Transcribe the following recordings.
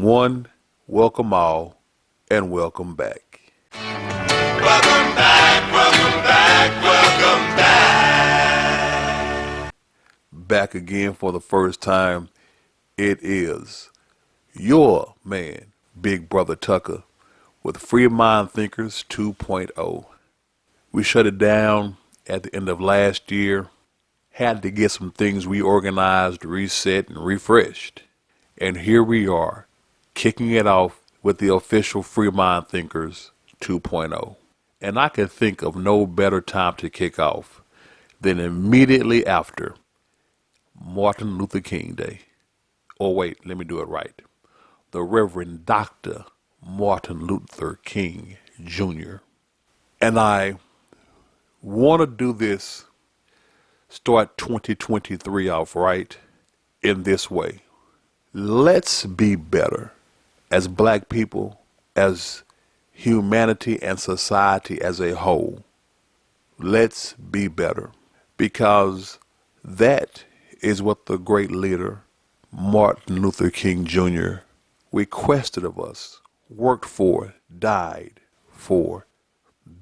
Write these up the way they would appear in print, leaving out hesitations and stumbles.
one, welcome all, and welcome back. Welcome back, welcome back, welcome back. Back again for the first time. It is your man, Big Brother Tucker, with Free Mind Thinkers 2.0. We shut it down at the end of last year. Had to get some things reorganized, reset, and refreshed. And here we are, kicking it off with the official Free Mind Thinkers 2.0. And I can think of no better time to kick off than immediately after Martin Luther King Day. Oh wait, let me do it right. The Reverend Dr. Martin Luther King Jr. And I want to do this, start 2023 off right in this way. Let's be better as black people, as humanity and society as a whole. Let's be better, because that is what the great leader Martin Luther King Jr. requested of us, worked for, died for.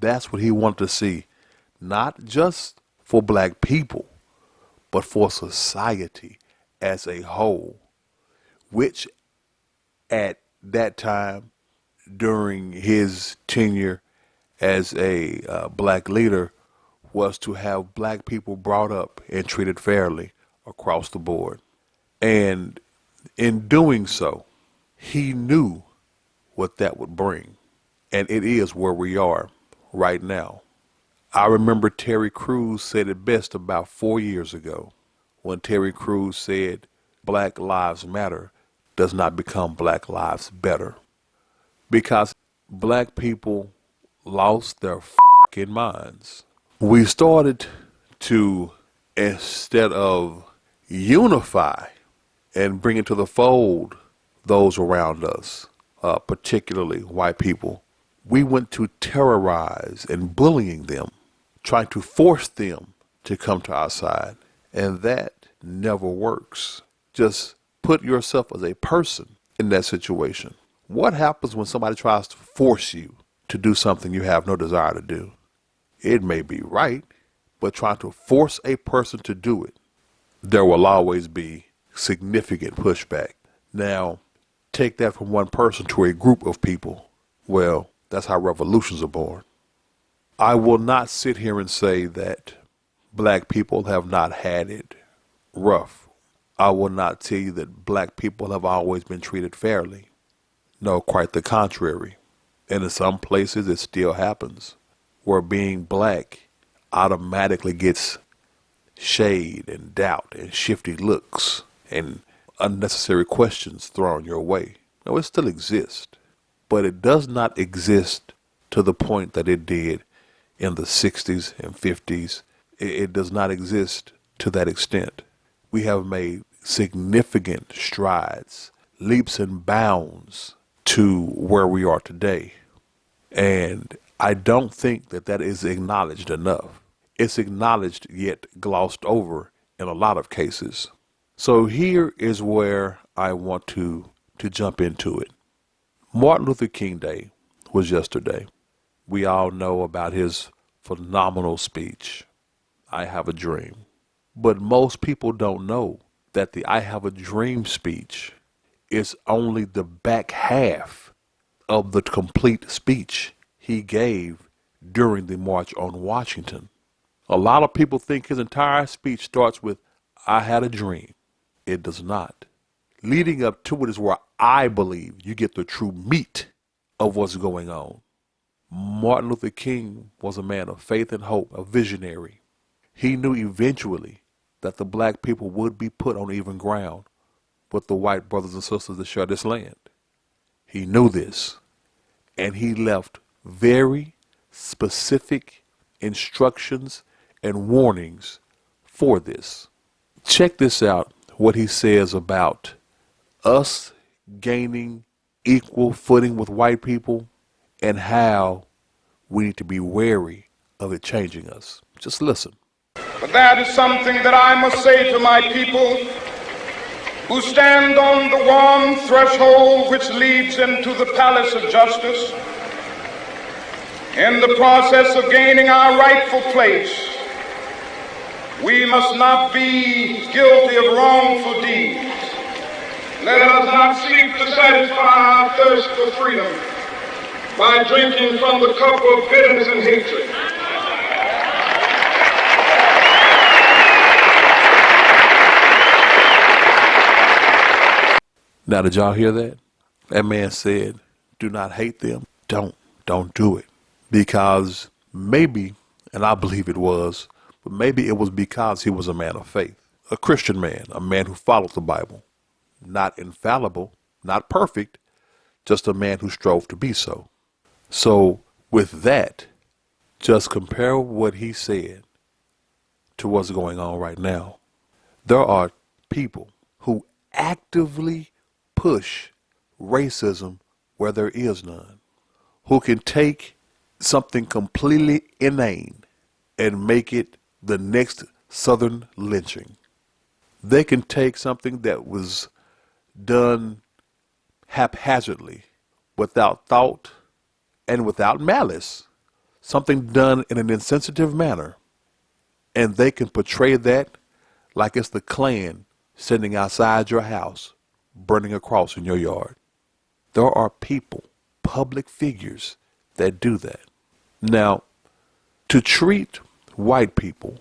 That's what he wanted to see, not just for black people, but for society as a whole, which at that time, during his tenure as a black leader, was to have black people brought up and treated fairly across the board. And in doing so, he knew what that would bring. And it is where we are right now. I remember Terry Crews said it best about 4 years ago, when Terry Crews said, Black Lives Matter does not become Black Lives Better. Because black people lost their fucking minds. We started to, instead of unify and bring into the fold those around us, particularly white people, we went to terrorize and bullying them, trying to force them to come to our side. And that never works. Just put yourself as a person in that situation. What happens when somebody tries to force you to do something you have no desire to do? It may be right, but trying to force a person to do it, there will always be significant pushback. Now, take that from one person to a group of people. Well, that's how revolutions are born. I will not sit here and say that black people have not had it rough. I will not tell you that black people have always been treated fairly. No, quite the contrary. And in some places it still happens, where being black automatically gets shade and doubt and shifty looks and unnecessary questions thrown your way. No, it still exists, but it does not exist to the point that it did in the 60s and 50s. It does not exist to that extent. We have made significant strides, leaps and bounds to where we are today. And I don't think that that is acknowledged enough. It's acknowledged yet glossed over in a lot of cases. So here is where I want to jump into it. Martin Luther King Day was yesterday. We all know about his phenomenal speech, I Have a Dream. But most people don't know that the I Have a Dream speech is only the back half of the complete speech he gave during the March on Washington. A lot of people think his entire speech starts with, I had a dream. It does not. Leading up to it is where I believe you get the true meat of what's going on. Martin Luther King was a man of faith and hope, a visionary. He knew eventually that the black people would be put on even ground with the white brothers and sisters that share this land. He knew this, and he left very specific instructions and warnings for this. Check this out, what he says about us gaining equal footing with white people and how we need to be wary of it changing us. Just listen. But that is something that I must say to my people. who stand on the warm threshold which leads into the palace of justice, in the process of gaining our rightful place, we must not be guilty of wrongful deeds. Let us not seek to satisfy our thirst for freedom by drinking from the cup of bitterness and hatred. Now, did y'all hear that? That man said, do not hate them. Don't do it. Because maybe, and I believe it was, but maybe it was because he was a man of faith, a Christian man, a man who followed the Bible, not infallible, not perfect, just a man who strove to be so. So with that, just compare what he said to what's going on right now. There are people who actively push racism where there is none, who can take something completely inane and make it the next Southern lynching. They can take something that was done haphazardly, without thought and without malice, something done in an insensitive manner, and they can portray that like it's the Klan sitting outside your house, burning a cross in your yard. There are people, public figures, that do that. Now, to treat white people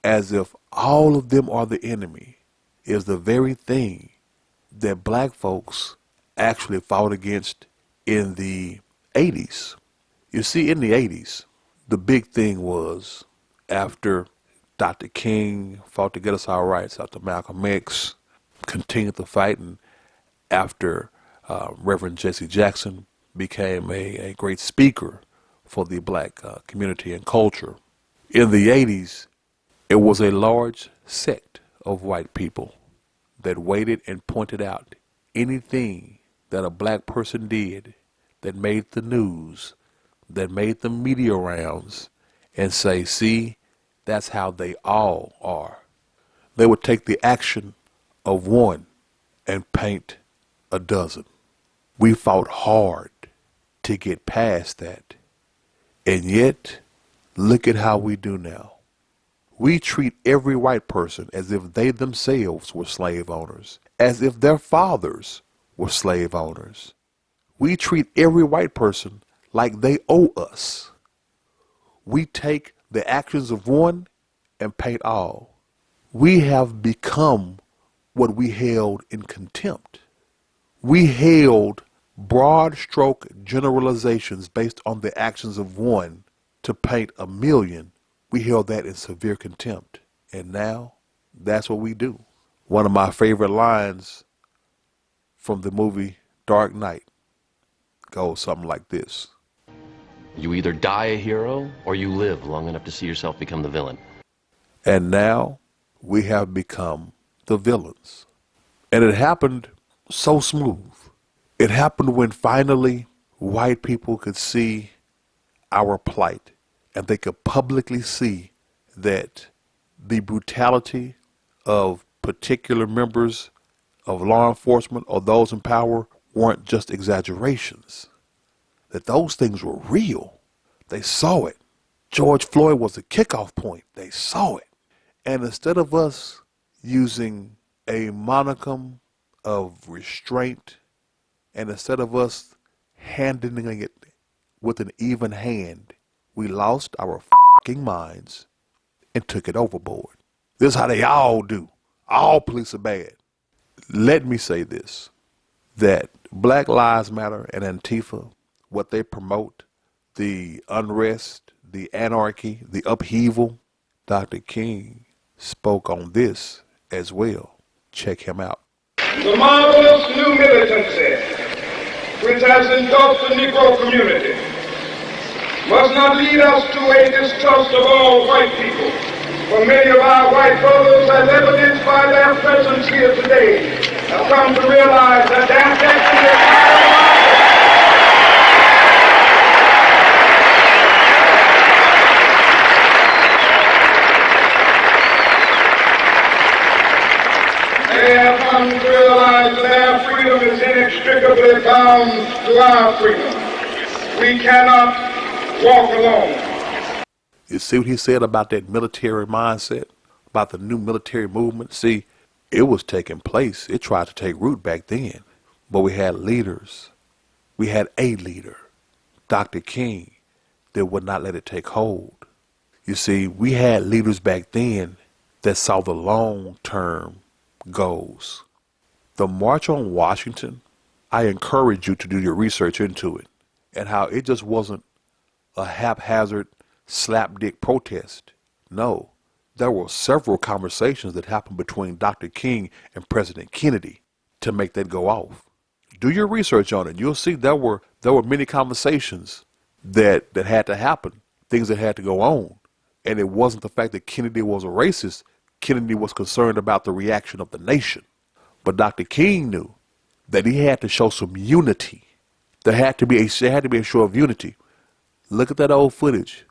as if all of them are the enemy is the very thing that black folks actually fought against in the 80s. You see, in the 80s, the big thing was after Dr. King fought to get us our rights, after Malcolm X continued the fight, and after Reverend Jesse Jackson became a great speaker for the black community and culture. In the 80s, it was a large sect of white people that waited and pointed out anything that a black person did that made the news, that made the media rounds, and say, see, that's how they all are. They would take the action of one and paint a dozen. We fought hard to get past that. And yet, look at how we do now. We treat every white person as if they themselves were slave owners, as if their fathers were slave owners. We treat every white person like they owe us. We take the actions of one and paint all. We have become what we held in contempt. We held broad stroke generalizations based on the actions of one to paint a million. We held that in severe contempt. And now that's what we do. One of my favorite lines from the movie Dark Knight goes something like this. You either die a hero or you live long enough to see yourself become the villain. And now we have become the villains. And it happened so smooth. It happened when finally white people could see our plight, and they could publicly see that the brutality of particular members of law enforcement or those in power weren't just exaggerations, that those things were real. They saw it. George Floyd was the kickoff point. They saw it. And instead of us using a monicum of restraint, and instead of us handling it with an even hand, we lost our fucking minds and took it overboard. This is how they all do. All police are bad. Let me say this, that Black Lives Matter and Antifa, what they promote, the unrest, the anarchy, the upheaval, Dr. King spoke on this as well. Check him out. The marvelous new militancy which has engulfed the Negro community must not lead us to a distrust of all white people. For many of our white brothers, as evidenced by their presence here today, have come to realize that their destiny is not they have come to realize inextricably bound to our freedom. We cannot walk alone. You see what he said about that military mindset, about the new military movement? See, it was taking place. It tried to take root back then. But we had leaders. We had a leader, Dr. King, that would not let it take hold. You see, we had leaders back then that saw the long-term goals. The March on Washington, I encourage you to do your research into it and how it just wasn't a haphazard slapdick protest. No, there were several conversations that happened between Dr. King and President Kennedy to make that go off. Do your research on it. You'll see there were many conversations that had to happen, things that had to go on. And it wasn't the fact that Kennedy was a racist. Kennedy was concerned about the reaction of the nation. But Dr. King knew that he had to show some unity. There had to be a show of unity. Look at that old footage.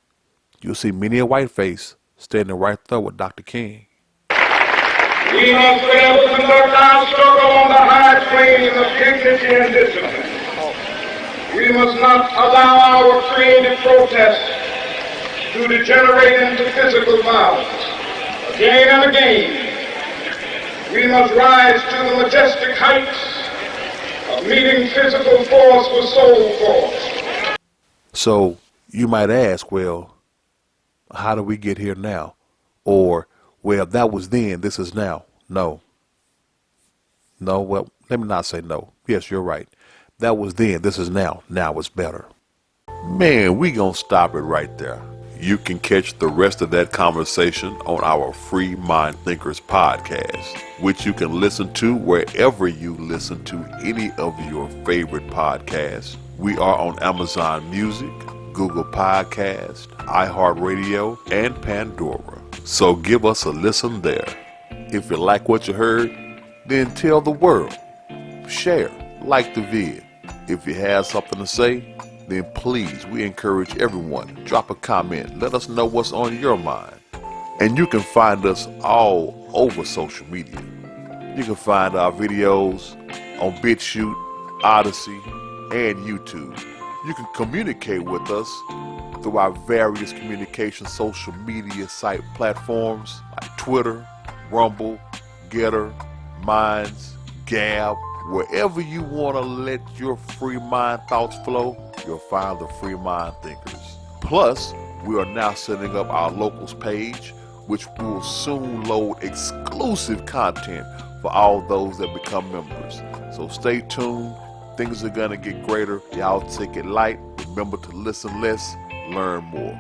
You'll see many a white face standing right there with Dr. King. We must be able to conduct our struggle on the high planes of dignity and discipline. We must not allow our creative protests to degenerate into physical violence. Again and again, we must rise to the majestic heights of meeting physical force with soul force. So you might ask, well, how do we get here now? Or, well, that was then, this is now. No. No, well, let me not say no. Yes, you're right. That was then, this is now. Now it's better. Man, we gonna stop it right there. You can catch the rest of that conversation on our Free Mind Thinkers podcast, which you can listen to wherever you listen to any of your favorite podcasts. We are on Amazon Music, Google Podcast, iHeartRadio, and Pandora. So give us a listen there. If you like what you heard, then tell the world. Share, like the vid. If you have something to say, then please, we encourage everyone, drop a comment. Let us know what's on your mind. And you can find us all over social media. You can find our videos on BitChute, Odyssey, and YouTube. You can communicate with us through our various communication social media site platforms like Twitter, Rumble, Getter, Minds, Gab. Wherever you want to let your free mind thoughts flow, you'll find the Free Mind Thinkers. Plus, we are now setting up our locals page, which will soon load exclusive content for all those that become members. So stay tuned. Things are going to get greater. Y'all take it light. Remember to listen less, learn more.